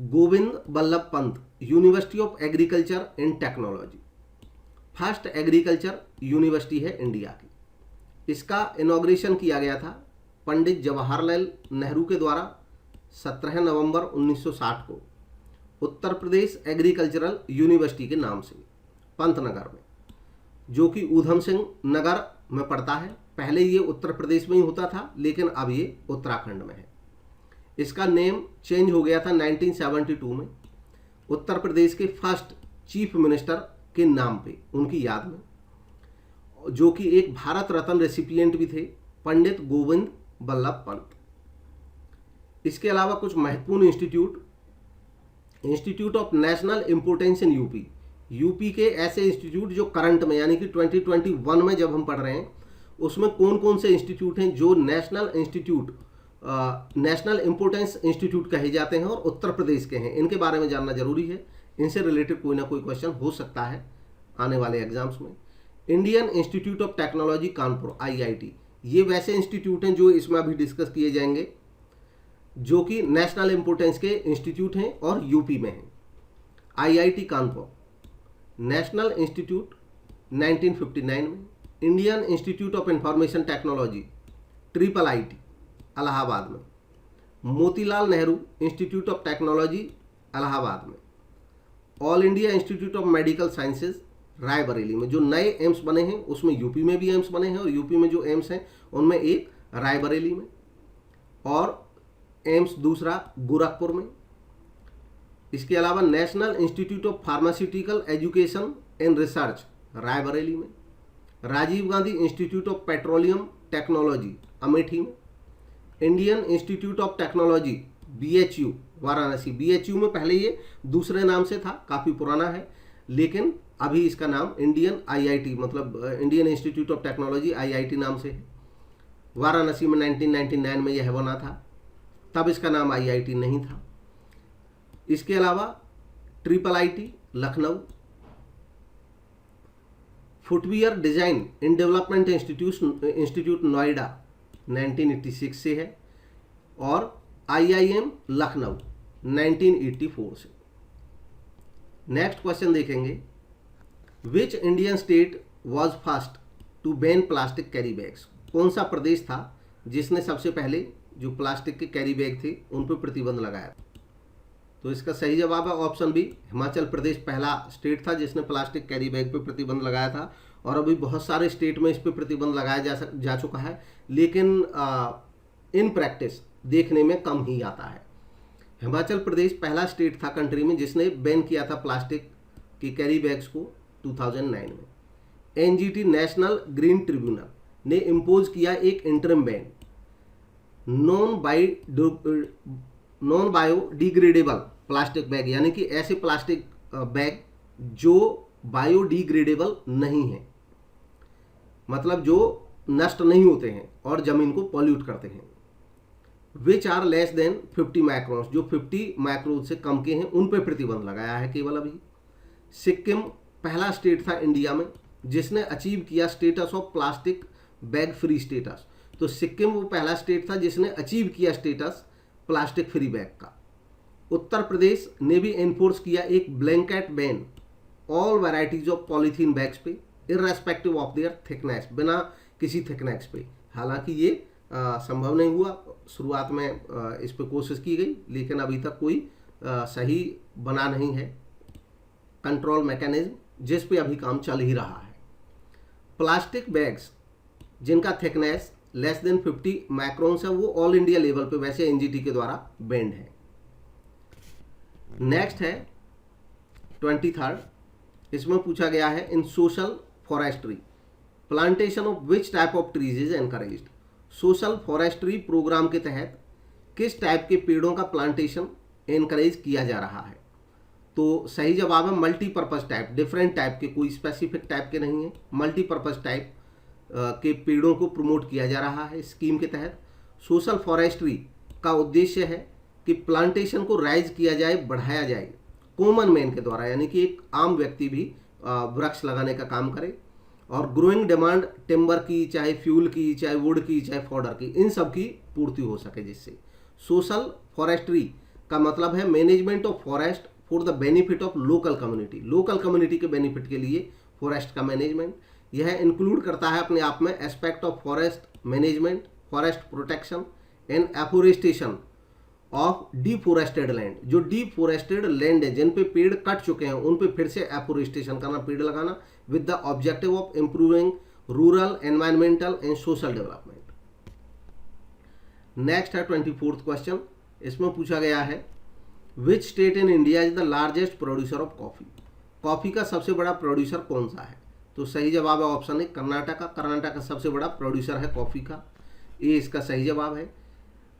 [SPEAKER 1] Govind Ballabh Pant university of agriculture and technology first agriculture university है इंडिया की। इसका इनॉग्रेशन किया गया था पंडित जवाहरलाल नेहरू के द्वारा 17 नवंबर 1960 को उत्तर प्रदेश एग्रीकल्चरल यूनिवर्सिटी के नाम से पंतनगर में, जो कि ऊधम सिंह नगर में पड़ता है। पहले ये उत्तर प्रदेश में ही होता था, लेकिन अब ये उत्तराखंड में है। इसका नेम चेंज हो गया था 1972 में उत्तर प्रदेश के फर्स्ट चीफ मिनिस्टर के नाम पे, उनकी याद में, जो कि एक भारत रत्न रेसिपिएंट भी थे, पंडित गोविंद बल्लभ पंत। इसके अलावा कुछ महत्वपूर्ण institute of national importance in UP, UP के ऐसे इंस्टीट्यूट जो करंट में यानी कि 2021 में जब हम पढ़ रहे हैं उसमें कौन कौन से इंस्टीट्यूट हैं जो नेशनल इंपोर्टेंस इंस्टीट्यूट कहे जाते हैं और उत्तर प्रदेश के हैं, इनके बारे में जानना जरूरी है। इनसे रिलेटेड कोई ना कोई क्वेश्चन हो सकता है आने वाले एग्जाम्स में। Indian institute of technology Kanpur IIT, ये वैसे इंस्टीट्यूट हैं जो इसमें अभी डिस्कस किए जाएंगे, जो कि नेशनल इंपोर्टेंस के इंस्टीट्यूट हैं और यूपी में हैं। IIT कानपुर, नेशनल इंस्टीट्यूट 1959 में, Indian institute of information technology IIIT Allahabad में, Motilal Nehru institute of technology Allahabad में, all India institute of medical sciences Raebareli में। जो नए एम्स बने हैं उसमें यूपी में भी एम्स बने हैं, और यूपी में जो एम्स हैं उनमें एक रायबरेली में और एम्स दूसरा गोरखपुर में। इसके अलावा national institute of pharmaceutical education and research Raebareli में, Rajiv Gandhi institute of petroleum technology Amethi में, Indian institute of technology BHU Varanasi. BHU में पहले ये दूसरे नाम से था, काफ़ी पुराना है, लेकिन अभी इसका नाम इंडियन IIT मतलब Indian institute of technology IIT नाम से है। वाराणसी में 1999 में यह बना था, तब इसका नाम IIT नहीं था। इसके अलावा IIIT Lucknow, footwear design and development institute Noida 1986 से है, और IIM लखनऊ 1984 से। नेक्स्ट क्वेश्चन देखेंगे, which Indian state was first to ban plastic carry bags. कौन सा प्रदेश था जिसने सबसे पहले जो प्लास्टिक के कैरी बैग थे उन पर प्रतिबंध लगाया? तो इसका सही जवाब है ऑप्शन बी, हिमाचल प्रदेश पहला स्टेट था जिसने प्लास्टिक कैरी बैग पर प्रतिबंध लगाया था, और अभी बहुत सारे स्टेट में इस पर प्रतिबंध लगाया जा चुका है, लेकिन इन प्रैक्टिस देखने में कम ही आता है। हिमाचल प्रदेश पहला स्टेट था कंट्री में जिसने बैन किया था प्लास्टिक की कैरी बैग्स को 2009 में। NGT नेशनल ग्रीन ट्रिब्यूनल ने इम्पोज किया एक interim ban non biodegradable plastic bag, यानी कि ऐसे प्लास्टिक बैग जो बायोडिग्रेडेबल नहीं है, मतलब जो नष्ट नहीं होते हैं और जमीन को पॉल्यूट करते हैं। Which are less than 50 microns, जो 50 माइक्रोन से कम के हैं उन पर प्रतिबंध लगाया है केवल अभी। सिक्किम पहला स्टेट था इंडिया में जिसने अचीव किया status of plastic bag free status. तो सिक्किम वो पहला स्टेट था जिसने अचीव किया स्टेटस प्लास्टिक फ्री बैग का। उत्तर प्रदेश ने भी एनफोर्स किया एक blanket ban all varieties of polythene bags पे इररेस्पेक्टिव ऑफ देयर थिकनेस, बिना किसी थिकनेस पे। हालांकि ये संभव नहीं हुआ, शुरुआत में इस पर कोशिश की गई, लेकिन अभी तक कोई सही बना नहीं है कंट्रोल मैकेनिज्म, जिस पे अभी काम चल ही रहा है। प्लास्टिक बैग्स जिनका थिकनेस लेस देन 50 माइक्रोन्स है वो ऑल इंडिया लेवल पे वैसे एनजीटी के द्वारा बैंड है। नेक्स्ट है 23rd, इसमें पूछा गया है in social forestry plantation of which type of trees is encouraged. Social forestry programme के तहत किस टाइप के पेड़ों का प्लांटेशन एनकरेज किया जा रहा है। तो सही जवाब है मल्टीपर्पज टाइप, डिफरेंट टाइप के, कोई स्पेसिफिक टाइप के नहीं है, मल्टीपर्पज टाइप के पेड़ों को प्रमोट किया जा रहा है स्कीम के तहत। सोशल फॉरेस्ट्री का उद्देश्य है कि प्लांटेशन को राइज किया जाए, बढ़ाया जाए कॉमन मैन के द्वारा, यानी कि एक आम व्यक्ति भी वृक्ष लगाने का काम करे, और ग्रोइंग डिमांड टिम्बर की, चाहे फ्यूल की, चाहे वुड की, चाहे फॉडर की, इन सब की पूर्ति हो सके जिससे। सोशल फॉरेस्ट्री का मतलब है management of forest for the benefit of local community, local community के बेनिफिट के लिए फॉरेस्ट का मैनेजमेंट। यह इंक्लूड करता है अपने आप में aspect of forest management, forest protection and afforestation of deforested land. जो डिफोरेस्टेड लैंड है, जिन पे पेड़ कट चुके हैं, उन पे फिर से एफोरेस्टेशन करना, पेड़ लगाना, with the objective of improving rural environmental and social development. Next है 24th क्वेश्चन, इसमें पूछा गया है which state in India is the largest producer of coffee. Coffee का सबसे बड़ा प्रोड्यूसर कौन सा है। तो सही जवाब है ऑप्शन ए कर्नाटका। कर्नाटका सबसे बड़ा प्रोड्यूसर है कॉफी का, ये इसका सही जवाब है।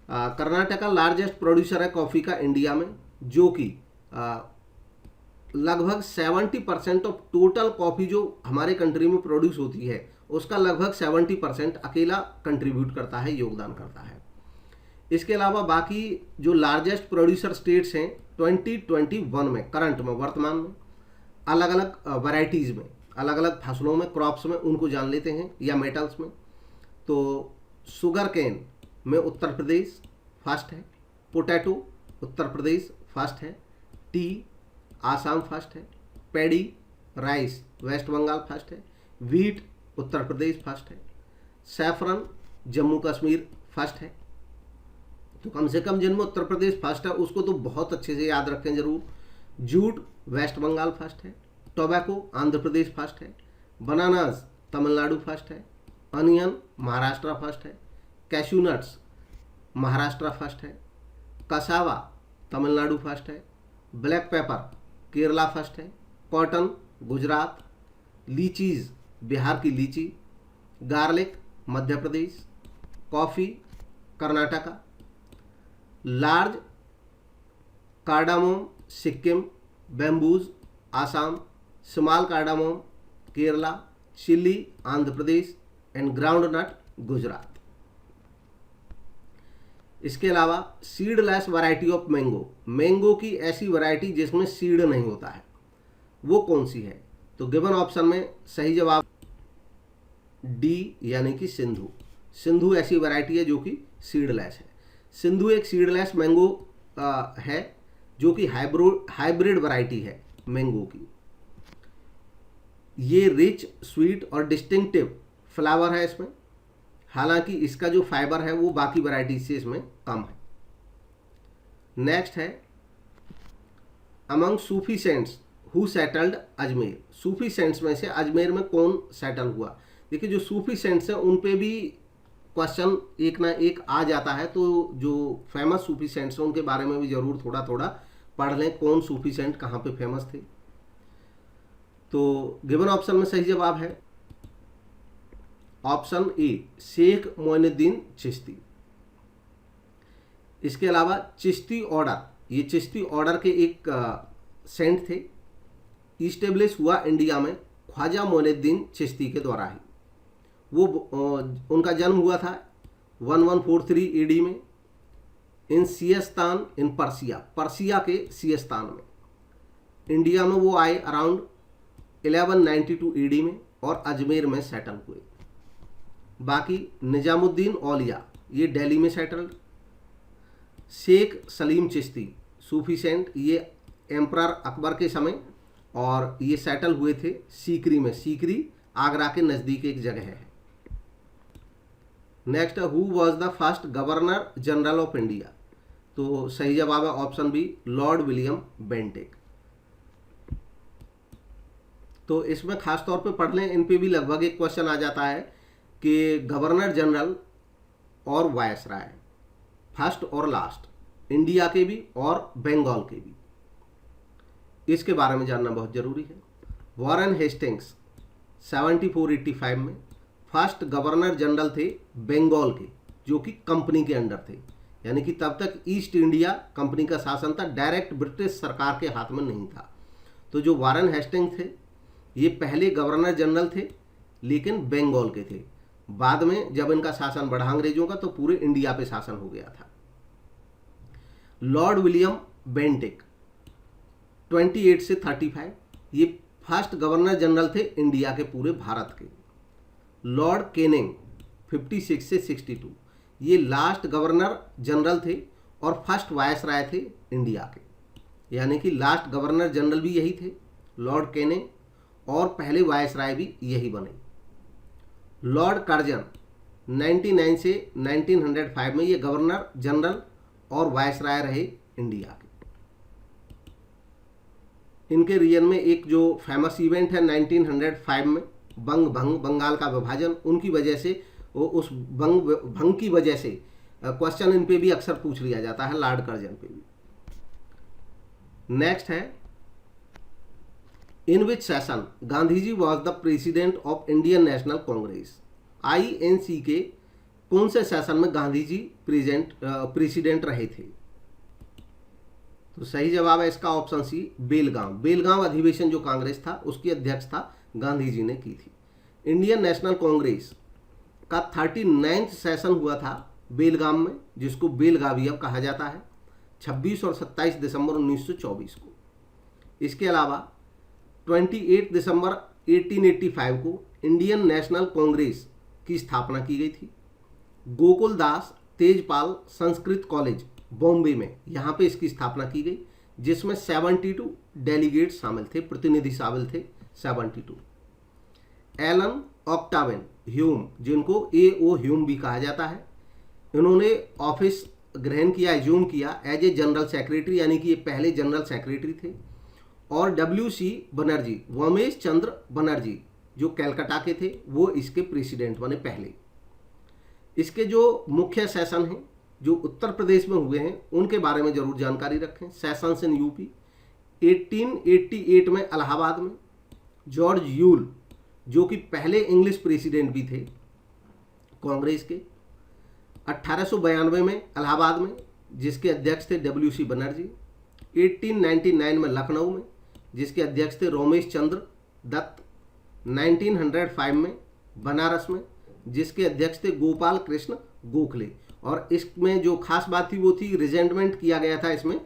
[SPEAKER 1] कर्नाटका लार्जेस्ट प्रोड्यूसर है कॉफ़ी का इंडिया में, जो कि लगभग 70% ऑफ टोटल कॉफ़ी जो हमारे कंट्री में प्रोड्यूस होती है उसका लगभग 70% अकेला कंट्रीब्यूट करता है, योगदान करता है। इसके अलावा बाकी जो लार्जेस्ट प्रोड्यूसर स्टेट्स हैं 2021 में, करंट में, वर्तमान में, अलग अलग वैरायटीज़ में, अलग अलग फसलों में, क्रॉप्स में, उनको जान लेते हैं, या मेटल्स में। तो शुगर केन में उत्तर प्रदेश फर्स्ट है, पोटैटो उत्तर प्रदेश फर्स्ट है, टी आसाम फर्स्ट है, paddy rice West Bengal first है, व्हीट उत्तर प्रदेश फर्स्ट है, सैफरन जम्मू कश्मीर फर्स्ट है। तो कम से कम जिनमें उत्तर प्रदेश फर्स्ट है उसको तो बहुत अच्छे से याद रखें जरूर। जूट वेस्ट बंगाल फर्स्ट है, टोबैको आंध्र प्रदेश फर्स्ट है, बनानास तमिलनाडु फर्स्ट है, अनियन महाराष्ट्र फर्स्ट है, कैशू नट्स महाराष्ट्र फर्स्ट है, कसावा तमिलनाडु फर्स्ट है, ब्लैक पेपर केरला फर्स्ट है, कॉटन गुजरात, लीचीज़ बिहार की लीची, garlic Madhya Pradesh, coffee Karnataka, large cardamom Sikkim, bamboos Assam, small cardamom Kerala, chilli Andhra Pradesh and groundnut Gujarat. इसके अलावा seedless variety of mango, mango की ऐसी वैरायटी जिसमें सीड नहीं होता है, वो कौन सी है। तो गिवन ऑप्शन में सही जवाब डी यानी कि सिंधु। सिंधु ऐसी वैरायटी है जो कि सीडलेस है। सिंधु एक सीडलेस मैंगो है जो कि हाइब्रिड वैरायटी है मैंगो की। ये रिच, स्वीट और डिस्टिंक्टिव फ्लेवर है इसमें, हालांकि इसका जो फाइबर है वो बाकी वैरायटी से इसमें कम है। नेक्स्ट है among Sufi cents who settled Ajmer. Sufi cents में से अजमेर में कौन सेटल हुआ। देखिए जो सूफी सेंट्स हैं उन पे भी क्वेश्चन एक ना एक आ जाता है, तो जो फेमस सूफी सेंट्स हैं उनके बारे में भी जरूर थोड़ा थोड़ा पढ़ लें, कौन सूफी सेंट कहाँ पे फेमस थे। तो गिवन ऑप्शन में सही जवाब है ऑप्शन ए शेख मोइनुद्दीन चिश्ती। इसके अलावा चिश्ती ऑर्डर, ये चिश्ती ऑर्डर के एक सेंट थे, इस्टेब्लिश हुआ इंडिया में ख्वाजा मोइनुद्दीन चिश्ती के द्वारा ही। वो उनका जन्म हुआ था 1143 ईडी में इन सियस्तान इन पर्सिया, पर्सिया के सियस्तान में। इंडिया में वो आए अराउंड 1192 ईडी में और अजमेर में सेटल हुए। बाकी निजामुद्दीन औलिया ये दिल्ली में settled. Sheikh Salim Chishti Sufi saint, ये एम्परर अकबर के समय, और ये सेटल हुए थे सीकरी में। सीकरी आगरा के नज़दीक एक जगह है। Next who was the first governor general of India. तो सही जवाब है option B Lord William Bentinck. तो इसमें खास तौर पे पढ़ लें, इन पे भी लगभग एक क्वेश्चन आ जाता है कि गवर्नर जनरल और वायसराय, फर्स्ट और लास्ट, इंडिया के भी और बंगाल के भी, इसके बारे में जानना बहुत जरूरी है। वॉरेन हेस्टिंग्स 7485 में फर्स्ट गवर्नर जनरल थे बंगाल के, जो कि कंपनी के अंडर थे, यानी कि तब तक ईस्ट इंडिया कंपनी का शासन था, डायरेक्ट ब्रिटिश सरकार के हाथ में नहीं था। तो जो वॉरेन हेस्टिंग्स थे ये पहले गवर्नर जनरल थे लेकिन बंगाल के थे। बाद में जब इनका शासन बढ़ा अंग्रेजों का तो पूरे इंडिया पे शासन हो गया था। लॉर्ड विलियम बेंटिक 28 से 35, ये फर्स्ट गवर्नर जनरल थे इंडिया के पूरे भारत के। लॉर्ड केनिंग 56 से 62, ये लास्ट गवर्नर जनरल थे और फर्स्ट वायसराय थे इंडिया के, यानी कि लास्ट गवर्नर जनरल भी यही थे लॉर्ड केनिंग, और पहले वायसराय भी यही बने। लॉर्ड कर्जन 99 से 1905 में ये गवर्नर जनरल और वायसराय रहे इंडिया के। इनके रीजन में एक जो फेमस इवेंट है 1905 में बंगाल का विभाजन, उनकी वजह से उस भंग की वजह से क्वेश्चन इन पे भी अक्सर पूछ लिया जाता है, लॉर्ड कर्जन पे भी। नेक्स्ट है, in which session Gandhi ji was the president of Indian national congress. INC के कौन से सेशन में गांधी जी प्रेसिडेंट रहे थे? तो सही जवाब है इसका ऑप्शन सी, बेलगांव अधिवेशन जो कांग्रेस था उसकी अध्यक्ष था गांधी जी ने की थी। इंडियन नेशनल कांग्रेस का 39वां सेशन हुआ था बेलगाम में, जिसको बेलगावी अब कहा जाता है, 26 और 27 दिसंबर 1924 को। इसके अलावा 28 दिसंबर 1885 को इंडियन नेशनल कांग्रेस की स्थापना की गई थी। गोकुल दास तेजपाल संस्कृत कॉलेज बॉम्बे में, यहाँ पे इसकी स्थापना की गई, जिसमें 72 डेलीगेट शामिल थे, प्रतिनिधि शामिल थे 72। एलन ऑक्टाविन ह्यूम, जिनको A.O. ह्यूम भी कहा जाता है, इन्होंने ऑफिस ग्रहण किया, एज्यूम किया एज ए जनरल सेक्रेटरी, यानी कि ये पहले जनरल सेक्रेटरी थे। और W.C. बनर्जी, वोमेश चंद्र बनर्जी, जो कलकत्ता के थे, वो इसके प्रेसिडेंट बने पहले। इसके जो मुख्य सेशन हैं जो उत्तर प्रदेश में हुए हैं उनके बारे में जरूर जानकारी रखें। सेशंस इन यूपी 1888 में इलाहाबाद में, जॉर्ज यूल जो कि पहले इंग्लिश प्रेसिडेंट भी थे कांग्रेस के, 1892 में इलाहाबाद में, जिसके अध्यक्ष थे W.C. बनर्जी। 1899 में लखनऊ में, जिसके अध्यक्ष थे रोमेश चंद्र दत्त। 1905 में बनारस में, जिसके अध्यक्ष थे गोपाल कृष्ण गोखले। और इसमें जो खास बात थी वो थी रिजेंटमेंट किया गया था इसमें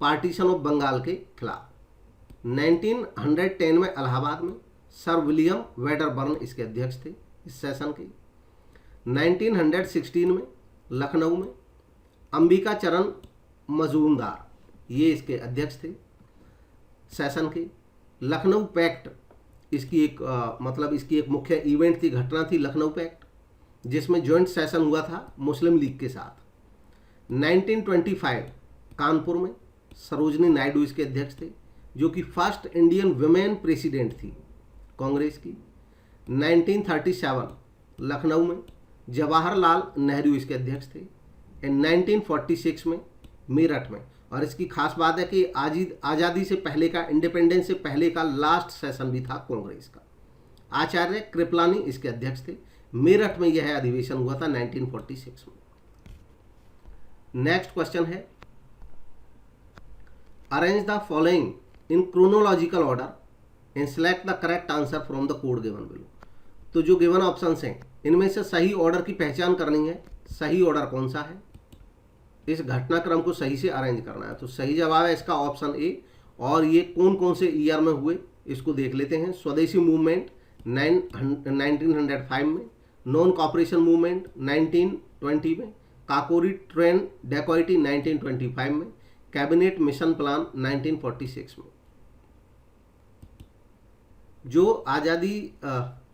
[SPEAKER 1] पार्टीशन ऑफ बंगाल के खिलाफ। 1910 में इलाहाबाद में सर विलियम वेडरबर्न इसके अध्यक्ष थे इस सेशन के। 1916 में लखनऊ में अंबिका चरण मजूमदार, ये इसके अध्यक्ष थे सेशन के। लखनऊ पैक्ट इसकी एक मुख्य इवेंट थी, घटना थी लखनऊ पैक्ट, जिसमें जॉइंट सेशन हुआ था मुस्लिम लीग के साथ। 1925 कानपुर में सरोजनी नायडू इसके अध्यक्ष थे, जो कि फर्स्ट इंडियन वुमेन प्रेसिडेंट थी कांग्रेस की। 1937 लखनऊ में जवाहरलाल नेहरू इसके अध्यक्ष थे। 1946 में मेरठ में, और इसकी खास बात है कि आज़ादी से पहले का, इंडिपेंडेंस से पहले का लास्ट सेशन भी था कांग्रेस का। आचार्य कृपलानी इसके अध्यक्ष थे। मेरठ में यह अधिवेशन हुआ था 1946 में। नेक्स्ट क्वेश्चन है, arrange the following in chronological order and select the correct answer from the code given below. तो जो गिवन ऑप्शंस हैं इनमें से सही ऑर्डर की पहचान करनी है, सही ऑर्डर कौन सा है, इस घटनाक्रम को सही से अरेंज करना है। तो सही जवाब है इसका ऑप्शन ए। और ये कौन कौन से ईयर में हुए इसको देख लेते हैं। स्वदेशी मूवमेंट 1905 में, नॉन कॉपरेशन मूवमेंट 1920 में, काकोरी ट्रेन डेकॉइटी 1925 में, कैबिनेट मिशन प्लान 1946 में। जो आज़ादी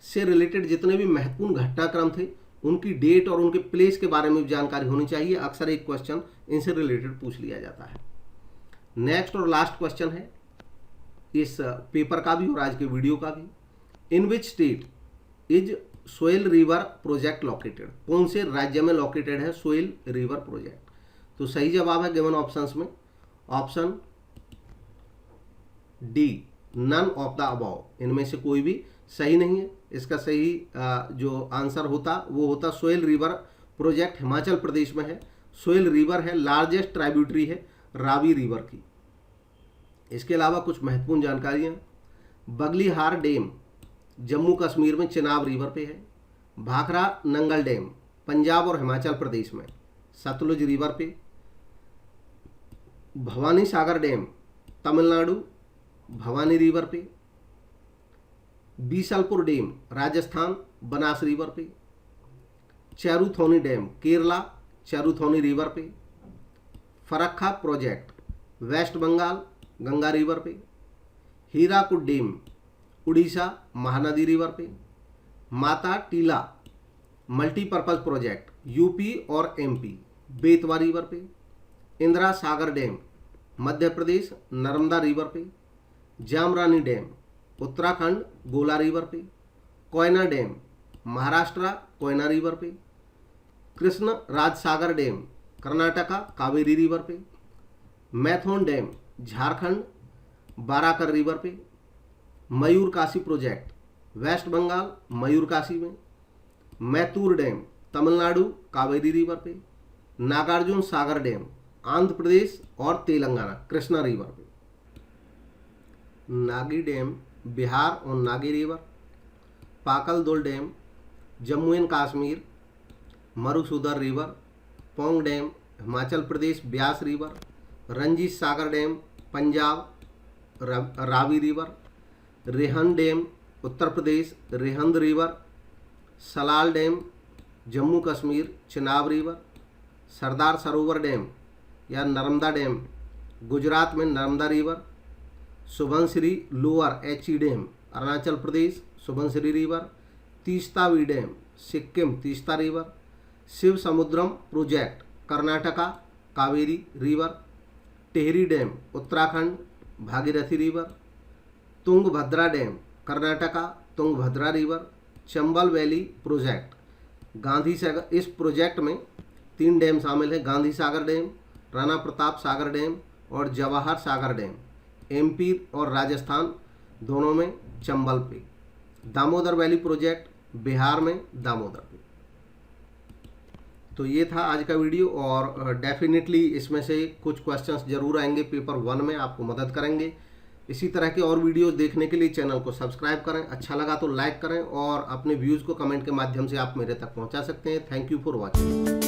[SPEAKER 1] से रिलेटेड जितने भी महत्वपूर्ण घटनाक्रम थे उनकी डेट और उनके प्लेस के बारे में भी जानकारी होनी चाहिए। अक्सर एक क्वेश्चन इनसे रिलेटेड पूछ लिया जाता है। नेक्स्ट और लास्ट क्वेश्चन है, इस पेपर का भी और आज के वीडियो का भी। In which state is Soyal river project located, कौन से राज्य में लोकेटेड है सोयल रिवर प्रोजेक्ट? तो सही जवाब है गिवन ऑप्शंस में option D, none of the above, इनमें से कोई भी सही नहीं है। इसका सही जो आंसर होता वो होता soil river project Himachal Pradesh में है। सोयल रिवर है, लार्जेस्ट ट्राइब्यूटरी है रावी रिवर की। इसके अलावा कुछ महत्वपूर्ण जानकारियाँ, बगलीहार डैम जम्मू कश्मीर में चिनाब रिवर पे है। भाखड़ा नंगल डैम पंजाब और हिमाचल प्रदेश में सतलुज रिवर पे। भवानी सागर डैम तमिलनाडु भवानी रिवर पे। बीसलपुर डैम राजस्थान बनास रिवर पे। चेरुथोनी डैम केरला चेरुथोनी रिवर पे। Farakka project waste Bengal Ganga river पे। हीराकुड डैम उड़ीसा महानदी रिवर पे। Mata Tila multipurpose project UP और एमपी बेतवा रिवर पे। इंदिरा सागर डैम मध्य प्रदेश नर्मदा रिवर पे। जामरानी डैम उत्तराखंड गोला रिवर पे। कोयना डैम महाराष्ट्र कोयना रिवर पे। कृष्ण राज सागर डैम कर्नाटका कावेरी रिवर पे। मैथोन डैम झारखंड बाराकर रिवर पे। Mayurakshi project waste Bengal Mayurakshi में। मैतूर डैम तमिलनाडु कावेरी रिवर पे। नागार्जुन सागर डैम आंध्र प्रदेश और तेलंगाना कृष्णा रिवर पे। नागी डैम बिहार और Nagi river. Pakal Dul dam Jammu and Kashmir Marusudar river. Pong dam Himachal Pradesh Beas river. Ranjit Sagar dam Punjab Ravi river. Rihand dam Uttar Pradesh Rihand river. Salal dam Jammu Kashmir Chenab river. Sardar Sarovar dam या नर्मदा डैम गुजरात में नर्मदा रिवर। सुबनसिरी लोअर एची dam Arunachal Pradesh Subansiri river. Teesta V dam Sikkim Teesta river. Shiva Samudram project Karnataka Kaveri river. Tehri dam Uttarakhand Bhagirathi river. Tungabhadra dam Karnataka Tungabhadra river. Chambal valley project Gandhi Sagar, इस project में 3 dam शामिल है, Gandhi Sagar dam Rana Pratap Sagar dam और जवाहर सागर dam MP और राजस्थान दोनों में चंबल पे। दामोदर वैली प्रोजेक्ट बिहार में दामोदर पे। तो ये था आज का वीडियो और डेफिनेटली इसमें से कुछ क्वेश्चंस जरूर आएंगे पेपर 1 में, आपको मदद करेंगे। इसी तरह के और वीडियोस देखने के लिए चैनल को सब्सक्राइब करें, अच्छा लगा तो लाइक करें और अपने व्यूज़ को कमेंट के माध्यम से आप मेरे तक पहुंचा सकते हैं। Thank you for watching.